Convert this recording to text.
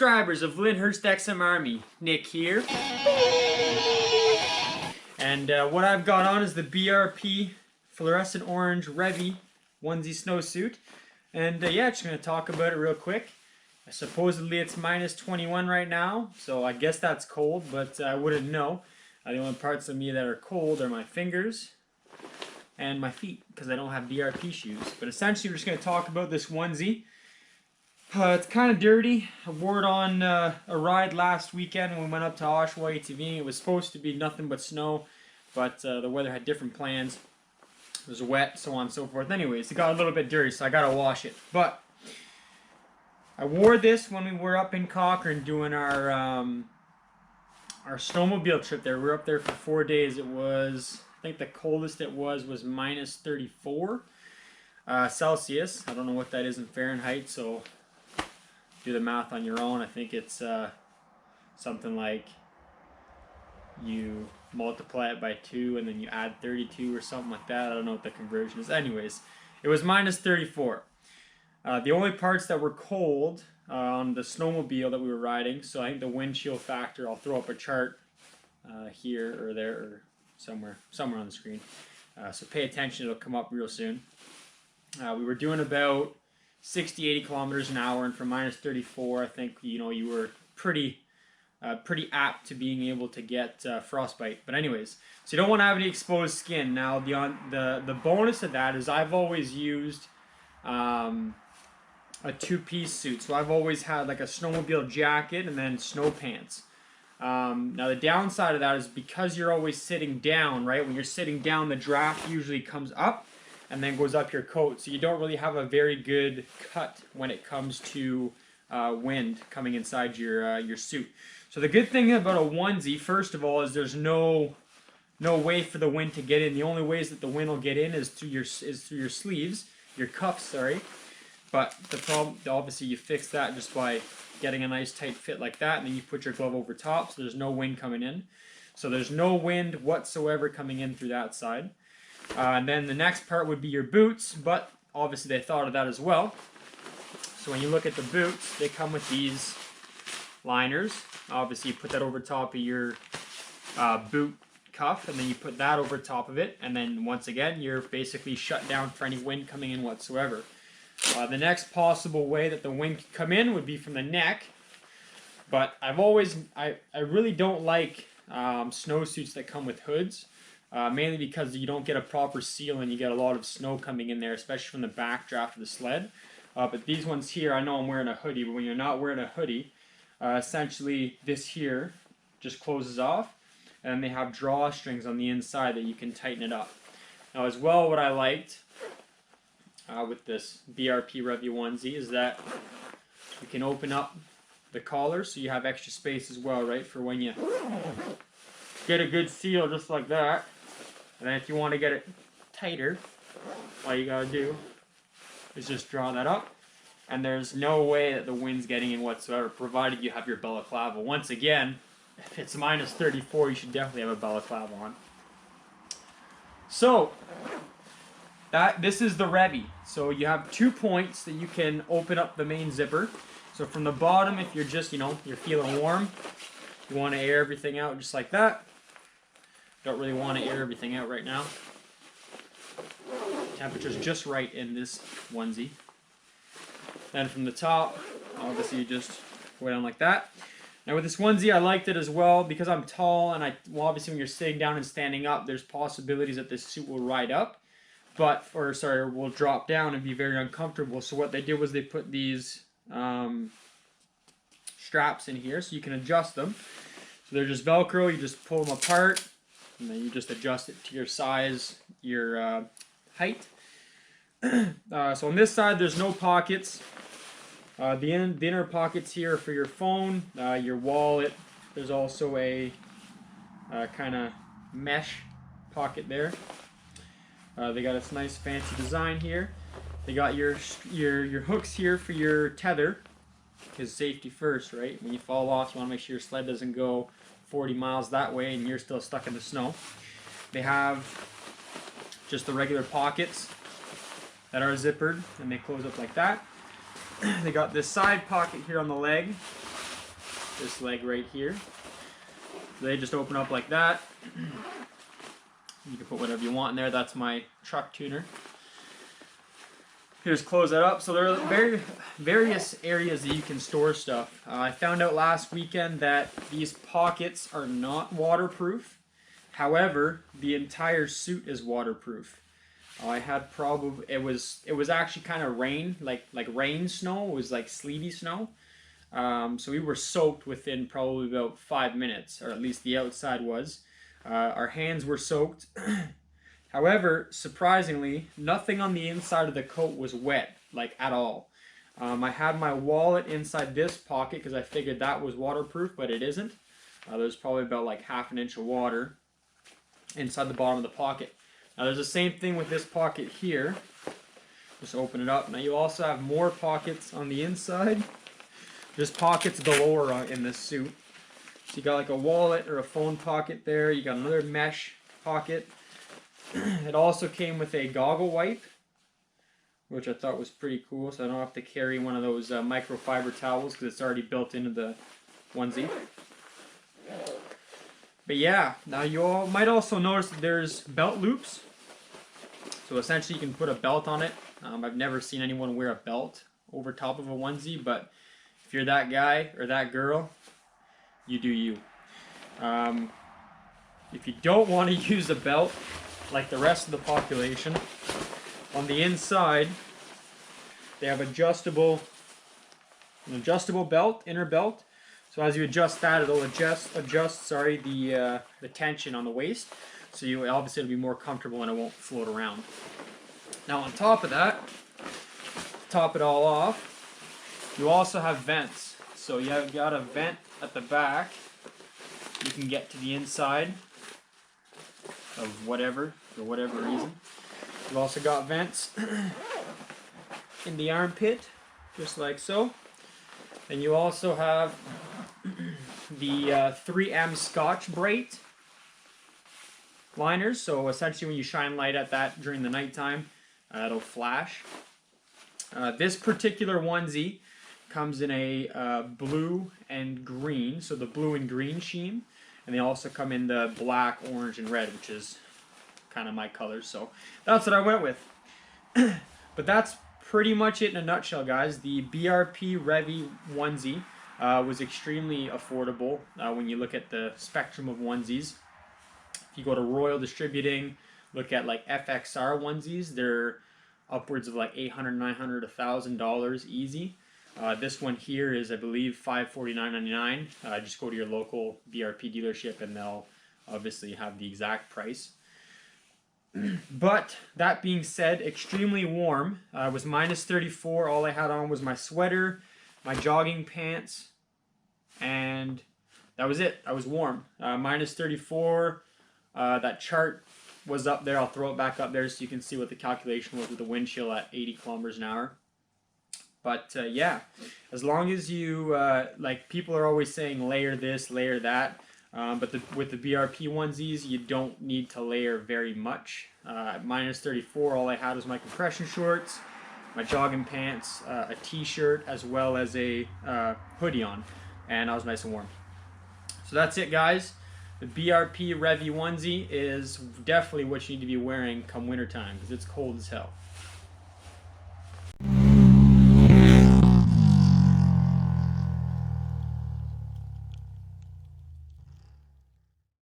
subscribers of Lyndhurst XM Army. Nick here. And what I've got on is the Brp Fluorescent Orange Revy Onesy snowsuit. And yeah, just going to talk about it real quick. Supposedly it's minus 21 right now, so I guess that's cold, but I wouldn't know. The only parts of me that are cold are my fingers and my feet, because I don't have BRP shoes. But essentially, we're just going to talk about this onesie. It's kind of dirty. I wore it on a ride last weekend when we went up to Oshawa ATVing. It was supposed to be nothing but snow, but the weather had different plans. It was wet, so on and so forth. Anyways, it got a little bit dirty, so I got to wash it. But I wore this when we were up in Cochrane doing our snowmobile trip there. We were up there for 4 days. It was, I think the coldest it was minus 34 Celsius. I don't know what that is in Fahrenheit, so do the math on your own. I think it's something like you multiply it by 2 and then you add 32 or something like that. I don't know what the conversion is. Anyways, it was minus 34. The only parts that were cold on the snowmobile that we were riding, so I think the wind chill factor, I'll throw up a chart here or there or somewhere on the screen. So pay attention, it'll come up real soon. We were doing about 60-80 kilometers an hour, and from minus 34, I think you were pretty apt to being able to get frostbite. But anyways, so you don't want to have any exposed skin. Now the bonus of that is I've always used a two-piece suit, so I've always had like a snowmobile jacket and then snow pants. Now the downside of that is because you're always sitting down, right? When you're sitting down, the draft usually comes up and then goes up your coat, so you don't really have a very good cut when it comes to wind coming inside your suit. So the good thing about a onesie, first of all, is there's no way for the wind to get in. The only ways that the wind will get in is through your sleeves, your cuffs, sorry. But the problem, obviously, you fix that just by getting a nice tight fit like that, and then you put your glove over top, so there's no wind coming in. So there's no wind whatsoever coming in through that side. And then the next part would be your boots, but obviously they thought of that as well. So when you look at the boots, they come with these liners. Obviously, you put that over top of your boot cuff, and then you put that over top of it, and then once again, you're basically shut down for any wind coming in whatsoever. The next possible way that the wind could come in would be from the neck, but I really don't like snowsuits that come with hoods, mainly because you don't get a proper seal and you get a lot of snow coming in there, especially from the backdraft of the sled. But these ones here, I know I'm wearing a hoodie, but when you're not wearing a hoodie, essentially this here just closes off, and they have drawstrings on the inside that you can tighten it up. Now as well, what I liked with this Brp Revy Onesy is that you can open up the collar so you have extra space as well, right, for when you get a good seal just like that. And then if you want to get it tighter, all you gotta do is just draw that up, and there's no way that the wind's getting in whatsoever, provided you have your balaclava. Once again, if it's minus 34, you should definitely have a balaclava on. So this is the Revy. So you have 2 points that you can open up the main zipper. So from the bottom, if you're just, you're feeling warm, you want to air everything out just like that. Don't really want to air everything out right now. Temperature's just right in this onesie. Then from the top, obviously you just go down like that. Now with this onesie, I liked it as well because I'm tall, and obviously when you're sitting down and standing up, there's possibilities that this suit will ride up, will drop down and be very uncomfortable. So what they did was they put these straps in here so you can adjust them. So they're just Velcro, you just pull them apart, and then you just adjust it to your size, your height. So on this side, there's no pockets. The inner pockets here are for your phone, your wallet. There's also a kind of mesh pocket there. They got this nice fancy design here. They got your hooks here for your tether, because safety first, right? When you fall off, you want to make sure your sled doesn't go 40 miles that way and you're still stuck in the snow. They have just the regular pockets that are zippered, and they close up like that. They got this side pocket here on the leg this leg right here. So they just open up like that. You can put whatever you want in there. That's my truck tuner. You just close that up. So there are various areas that you can store stuff. I found out last weekend that these pockets are not waterproof. However, the entire suit is waterproof. I had probably it was actually kind of rain, like rain snow. It was like sleety snow. So we were soaked within probably about 5 minutes, or at least the outside was. Our hands were soaked. However, surprisingly, nothing on the inside of the coat was wet, like at all. I had my wallet inside this pocket because I figured that was waterproof, but it isn't. There's probably about like ½ an inch of water inside the bottom of the pocket. Now there's the same thing with this pocket here. Just open it up. Now you also have more pockets on the inside. There's pockets galore in this suit. So you got like a wallet or a phone pocket there. You got another mesh pocket. It also came with a goggle wipe, which I thought was pretty cool, so I don't have to carry one of those microfiber towels because it's already built into the onesie. But yeah, now you all might also notice that there's belt loops. So essentially you can put a belt on it. I've never seen anyone wear a belt over top of a onesie, but if you're that guy or that girl, you do you. If you don't want to use a belt, like the rest of the population, on the inside they have an adjustable belt, inner belt. So as you adjust that, it'll adjust the tension on the waist. So you obviously it'll be more comfortable and it won't float around. Now on top of that, top it all off, you also have vents. So you've got a vent at the back. You can get to the inside of whatever, for whatever reason. You've also got vents in the armpit, just like so. And you also have the 3M Scotch-Brite liners. So essentially when you shine light at that during the nighttime, it'll flash. This particular onesie comes in a blue and green, so the blue and green sheen. And they also come in the black, orange, and red, which is kind of my colors. So that's what I went with. But that's pretty much it in a nutshell, guys. The Brp Revy Onesie was extremely affordable when you look at the spectrum of onesies. If you go to Royal Distributing, look at like FXR onesies, they're upwards of like $800, $900, $1,000 easy. This one here is, I believe, $549.99. Just go to your local BRP dealership and they'll obviously have the exact price. But that being said, extremely warm. It was -34. All I had on was my sweater, my jogging pants, and that was it. I was warm. -34. That chart was up there. I'll throw it back up there so you can see what the calculation was with the wind chill at 80 kilometers an hour. But yeah, as long as you, like people are always saying layer this, layer that, but with the BRP onesies, you don't need to layer very much. At -34, all I had was my compression shorts, my jogging pants, a t-shirt, as well as a hoodie on, and I was nice and warm. So that's it, guys. The BRP Revy onesie is definitely what you need to be wearing come wintertime, because it's cold as hell.